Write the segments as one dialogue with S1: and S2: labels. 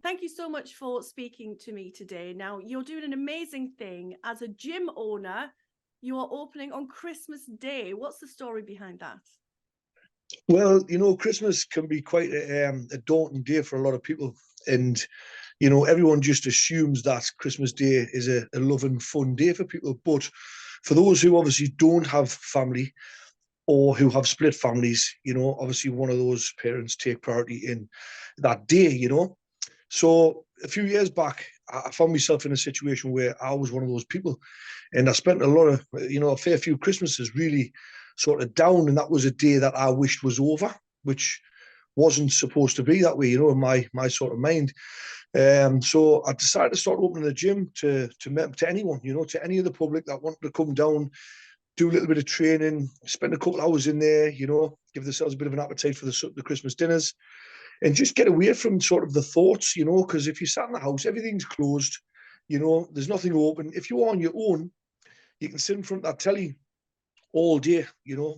S1: thank you so much for speaking to me today. Now, you're doing an amazing thing as a gym owner. You are opening on Christmas Day. What's the story behind that?
S2: Well, Christmas can be quite a daunting day for a lot of people. And, everyone just assumes that Christmas Day is a loving, fun day for people. But for those who obviously don't have family or who have split families, obviously one of those parents take priority in that day. So a few years back, I found myself in a situation where I was one of those people. And I spent a lot of, a fair few Christmases really sort of down. And that was a day that I wished was over, which wasn't supposed to be that way, in my sort of mind. So I decided to start opening a gym to anyone, to any of the public that wanted to come down, do a little bit of training, spend a couple hours in there, give themselves a bit of an appetite for the Christmas dinners, and just get away from sort of the thoughts, because if you sat in the house, everything's closed, there's nothing open. If you're on your own, you can sit in front of that telly all day,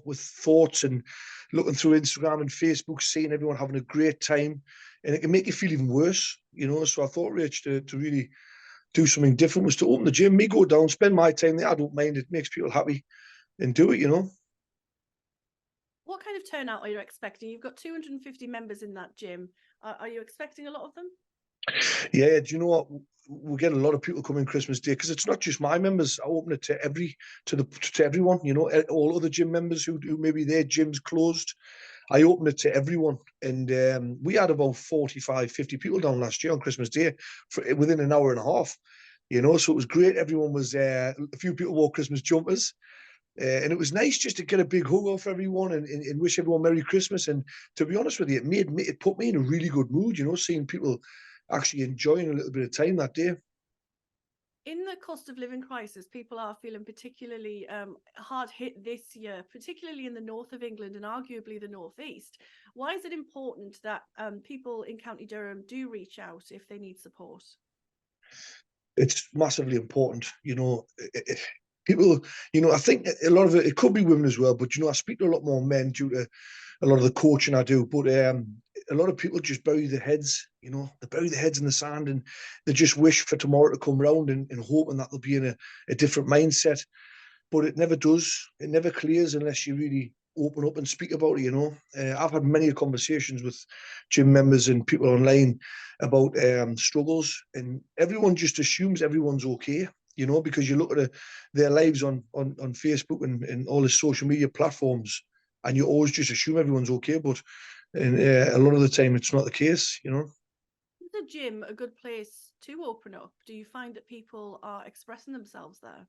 S2: with thoughts and looking through Instagram and Facebook, seeing everyone having a great time, and it can make you feel even worse, So I thought, Rich, to really do something different was to open the gym, me go down, spend my time there. I don't mind. It makes people happy and do it,
S1: What kind of turnout are you expecting? You've got 250 members in that gym. Are you expecting a lot of them?
S2: Yeah, do you know what? We get a lot of people coming Christmas Day because it's not just my members. I open it to everyone. All other gym members who maybe their gym's closed. I open it to everyone, and we had about 45, 50 people down last year on Christmas Day within an hour and a half. So it was great. Everyone was there. A few people wore Christmas jumpers. And it was nice just to get a big hug off everyone and wish everyone Merry Christmas. And to be honest with you, it put me in a really good mood, seeing people actually enjoying a little bit of time that day.
S1: In the cost of living crisis, people are feeling particularly hard hit this year, particularly in the north of England and arguably the northeast. Why is it important that people in County Durham do reach out if they need support?
S2: It's massively important, people, I think a lot of it could be women as well, but, I speak to a lot more men due to a lot of the coaching I do, but a lot of people just bury their heads, they bury their heads in the sand and they just wish for tomorrow to come around and hoping that they'll be in a different mindset. But it never does. It never clears unless you really open up and speak about it, I've had many conversations with gym members and people online about struggles, and everyone just assumes everyone's okay, because you look at their lives on Facebook and all the social media platforms, and you always just assume everyone's okay, but a lot of the time it's not the case.
S1: Is the gym a good place to open up? Do you find that people are expressing themselves there?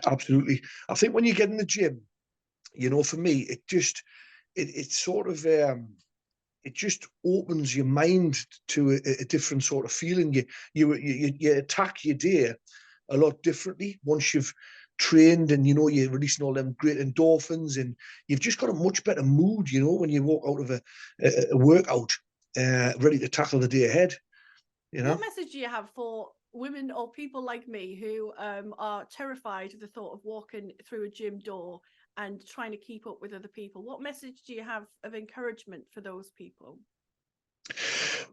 S2: Absolutely. I think when you get in the gym, for me, it sort of it just opens your mind to a different sort of feeling. You attack your day a lot differently once you've trained, and you're releasing all them great endorphins, and you've just got a much better mood, when you walk out of a workout ready to tackle the day ahead.
S1: What message do you have for women or people like me who are terrified of the thought of walking through a gym door and trying to keep up with other people? What message do you have of encouragement for those people?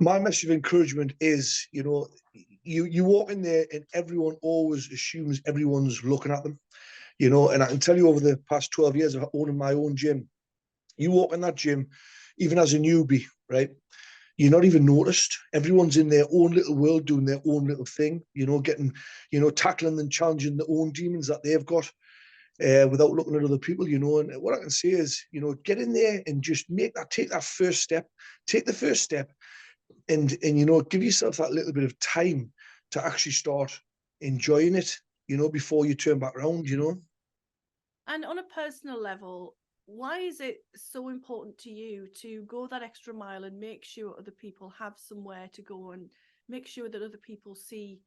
S2: My message of encouragement is, you walk in there and everyone always assumes everyone's looking at them, and I can tell you over the past 12 years of owning my own gym, you walk in that gym, even as a newbie, right? You're not even noticed. Everyone's in their own little world doing their own little thing, getting, tackling and challenging the own demons that they've got without looking at other people, And what I can say is, get in there and just take that first step, take the first step and give yourself that little bit of time to actually start enjoying it, before you turn back around,
S1: And on a personal level, why is it so important to you to go that extra mile and make sure other people have somewhere to go and make sure that other people see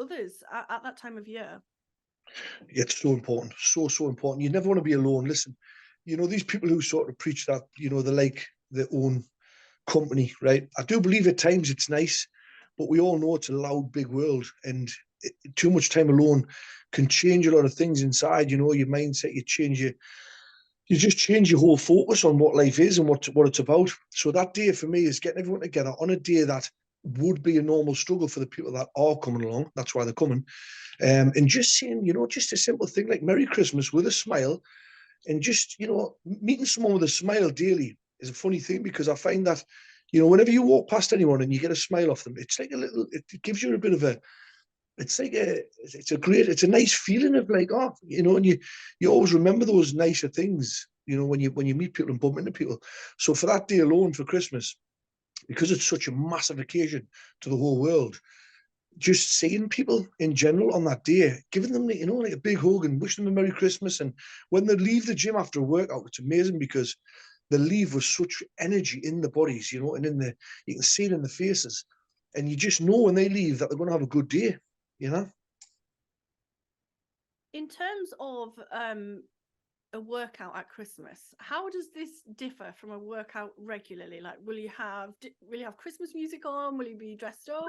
S1: others at that time of year?
S2: It's so important, so important. You never want to be alone. Listen, these people who sort of preach that, they like their own company, right? I do believe at times it's nice, but we all know it's a loud, big world, and too much time alone can change a lot of things inside, your mindset, you change you just change your whole focus on what life is and what it's about. So that day for me is getting everyone together on a day that would be a normal struggle for the people that are coming along. That's why they're coming. And just saying, you know, just a simple thing like Merry Christmas with a smile, and just, you know, meeting someone with a smile daily is a funny thing, because I find that, you know, whenever you walk past anyone and you get a smile off them, it's like a little, it gives you a bit of a, it's like it's a nice feeling of like, oh, you know, and you always remember those nicer things, you know, when you meet people and bump into people. So for that day alone, for Christmas, because it's such a massive occasion to the whole world, just seeing people in general on that day, giving them, you know, like a big hug and wishing them a Merry Christmas. And when they leave the gym after a workout, it's amazing because they leave with such energy in the bodies, you know, and you can see it in the faces. And you just know when they leave that they're going to have a good day, you know?
S1: In terms of a workout at Christmas, how does this differ from a workout regularly? Like, will you have Christmas music on? Will you be dressed up?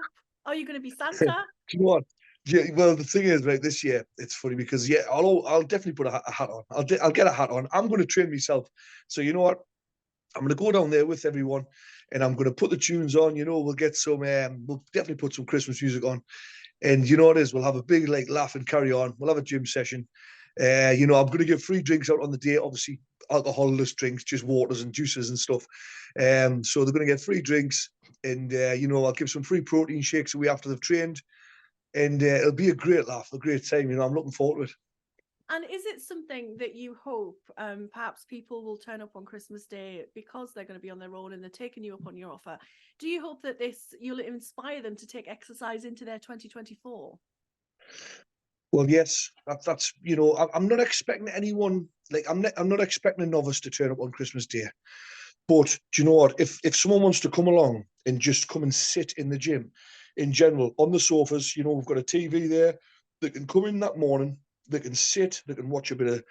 S1: Are you going to be Santa?
S2: Do you know what? Yeah, well, the thing is, right, this year it's funny because I'll definitely put a hat on. I'll get a hat on. I'm going to train myself. So you know what? I'm going to go down there with everyone, and I'm going to put the tunes on. You know, we'll get some. We'll definitely put some Christmas music on, and you know what it is. We'll have a big like laugh and carry on. We'll have a gym session. You know, I'm going to give free drinks out on the day. Obviously, alcoholless drinks, just waters and juices and stuff. So they're going to get free drinks, and you know, I'll give some free protein shakes away after they've trained, and it'll be a great laugh, a great time. You know, I'm looking forward to it.
S1: And is it something that you hope perhaps people will turn up on Christmas Day because they're going to be on their own and they're taking you up on your offer? Do you hope that you'll inspire them to take exercise into their 2024?
S2: Well, yes, that's you know, I'm not expecting anyone like I'm not expecting a novice to turn up on Christmas Day. But do you know what? If someone wants to come along and just come and sit in the gym, in general, on the sofas, you know, we've got a TV there. They can come in that morning. They can sit. They can watch a bit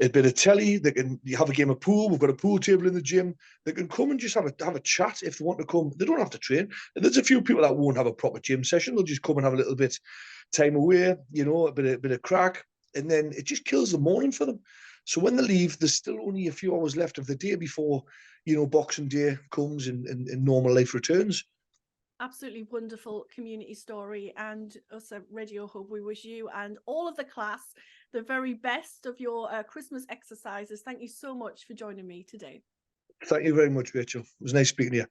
S2: of telly. They can have a game of pool. We've got a pool table in the gym. They can come and just have a chat if they want to come. They don't have to train. And there's a few people that won't have a proper gym session. They'll just come and have a little bit time away. You know, a bit of crack, and then it just kills the morning for them. So when they leave, there's still only a few hours left of the day before, you know, Boxing Day comes and normal life returns.
S1: Absolutely wonderful community story. And us at Radio Hub, we wish you and all of the class the very best of your Christmas exercises. Thank you so much for joining me today.
S2: Thank you very much, Rachel. It was nice speaking to you.